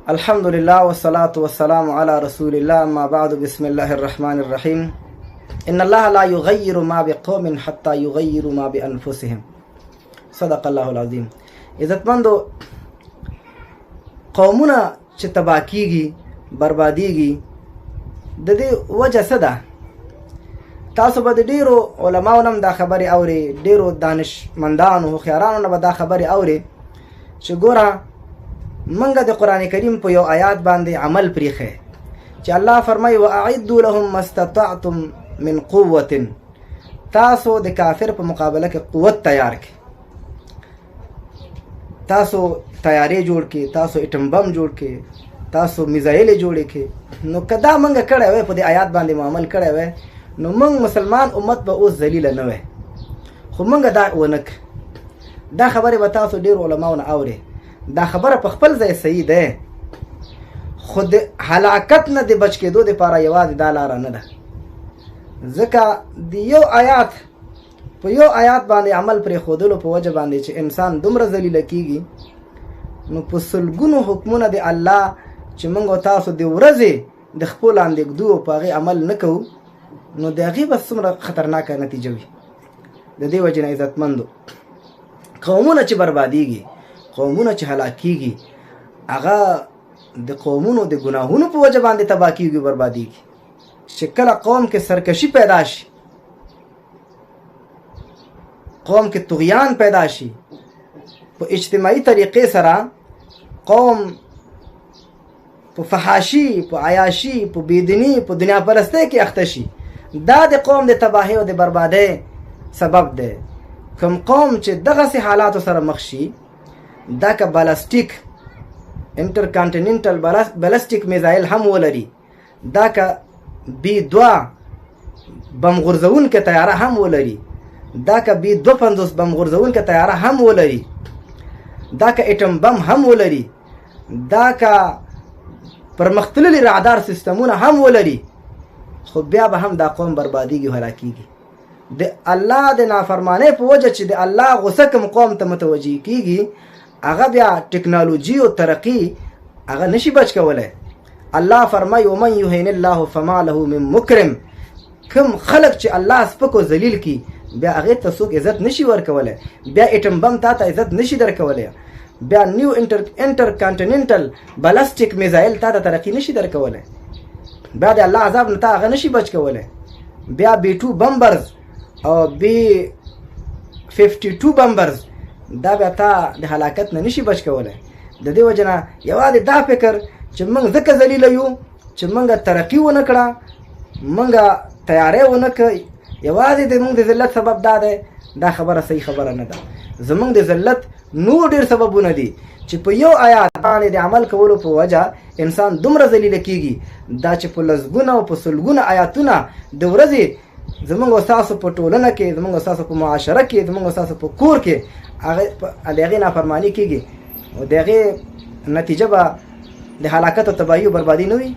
الحمد لله والصلاة والسلام على رسول الله. أما بعد، بسم الله الرحمن الرحيم. إن الله لا يغير ما بقوم حتى يغيروا ما بأنفسهم. صدق الله العظيم. عزتمندو، قومونه چې تباه کیږي، بربادیږي، د دې وجه څه ده؟ تاسو به د ډیرو علماو نه دا خبرې اوري، ډیرو دانشمندانو هوښیارانو نه به دا خبرې اوري چې ګوره منګه د قرآن کریم په یو آیات باندې عمل پریخه چې الله فرمایي واعدوا لهم ما استطعتم من قوة. تاسو د کافر په مقابله کې قوت تیار کړئ، تاسو تیاری جوړ کړئ، تاسو اټم بم جوړ کړئ، تاسو میزایل جوړ کړئ. نو کدا منګه کړه وای په دې آیات باندې عمل کړه وای نو منګ مسلمان امت به اوس ذلیل نه وای، خو منګه دا ونک. دا خبره به تاسو ډیر علماو نه اوري، دا خبره په خپل ځای صحیح ده، خود هلاکت نه د بچ کېدو د پاره یوازې دا لاره نه ده. ځکه د یو آیات په یو آیات باندې عمل پرې ښودلو په وجه باندې چې انسان دومره ذلیله کیږي، نو په سلګونو حکمونه د الله چې موږ تاسو د ورځې د خپل لاندې ږدو په هغې عمل نه کوو، نو د هغې به څومره خطرناکه نتیجه وي. د دې وجې نه عزتمندو، قومونه چې بربادیږي، قومونه چې هلاکیږي، هغه د قومونو د ګناهونو په وجه باندې تباه کیږي، بربادیږي. چې کله قوم کې سرکشي پیدا شي، قوم کې طغیان پیدا شي، په اجتماعي طریقې سره قوم په فحاشي، په عیاشي، په بيدینی، په دنیا پرستی کې اخته شي، دا د قوم د تباهي او د بربادۍ سبب دی. کوم قوم چې دغسې حالاتو سره مخ شي، دا که بالستیک انټرکانټیننټل بالستیک میزایل هم ولري، دا که B2 بم غورځونکې تیاره هم ولري، دا که B250 بم غورځونکې تیاره هم ولري، دا که اټم بم هم ولري، دا که پرمختللي رادار سیستمونه هم ولري، خو بیا به هم دا قوم بربادیږي او هلاکیږي. د الله د نافرمانۍ په وجه چې د الله غصه کوم قوم ته متوجه کیږي، هغه بیا ټکنالوژي او ترقی هغه نشي بچ کولی. الله فرمایي ومن یهین الله فما له من مکرم. کوم خلق چې الله سپک او ذلیل کی، بیا هغې ته څوک عزت نشي ورکولی، بیا اټم بم تا ته عزت نشي درکولی، بیا نیو انټرکانټیننټل بالستیک میزایل تا ته ترقی نشي درکولی، بیا د الله عذاب نه تا هغه نشي بچ کولی، بیا B2 بمبرز او B52 بمبرز دا بیا تا د هلاکت نه نشي بچ کولی. د دې وجه نه یوازې دا فکر چې موږ ځکه ذلیله یو چې موږ ترقي ونه کړه، موږ تیاری ونه کړ، یوازې د موږ د ذلت سبب دا دی، دا خبره صحیح خبره نه ده. زموږ د ذلت نور ډېر سببونه دي چې په یو آیات باندې د عمل کولو په وجه انسان دومره ذلیله کیږي، دا چې په لسګونه او په سلګونه آیاتونه د ورځې زموږ او ستاسو په ټولنه کې، زموږ او ستاسو په معاشره کې، زموږ او ستاسو په کور کې د هغې نافرماني کیږي، او د هغې نتیجه به د هلاکت او تباهي او بربادي نه وي.